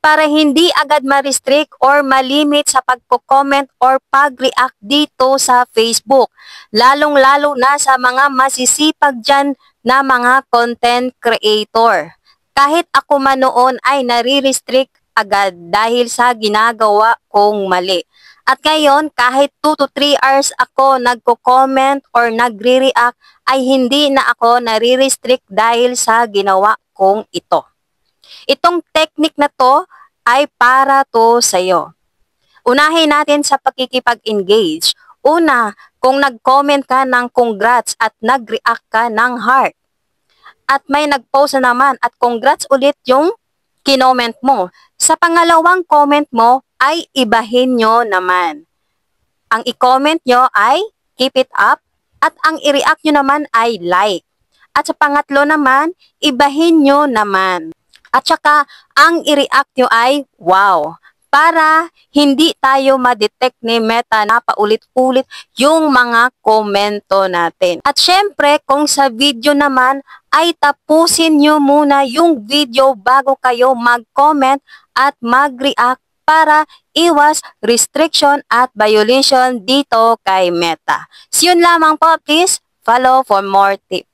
para hindi agad ma-restrict or malimit sa pagko-comment or pag-react dito sa Facebook. Lalong-lalo na sa mga masisipag dyan na mga content creator. Kahit ako man noon ay nare-restrict agad dahil sa ginagawa kong mali. At ngayon, kahit 2 to 3 hours ako nagko-comment or nagre-react, ay hindi na ako nare-restrict dahil sa ginawa kong ito. Itong technique na to ay para to sa'yo. Unahin natin sa pakikipag-engage. Una, kung nag-comment ka ng congrats at nag-react ka ng heart. At may nag-post na naman at congrats ulit yung kinoment mo. Sa pangalawang comment mo ay ibahin nyo naman. Ang i-comment nyo ay keep it up at ang i-react nyo naman ay like. At sa pangatlo naman, ibahin nyo naman. At saka ang i-react nyo ay wow. Para hindi tayo ma-detect ni Meta na paulit-ulit yung mga komento natin. At syempre, kung sa video naman, ay tapusin nyo muna yung video bago kayo mag-comment at mag-react para iwas restriction at violation dito kay Meta. So yun lamang po, please follow for more tips.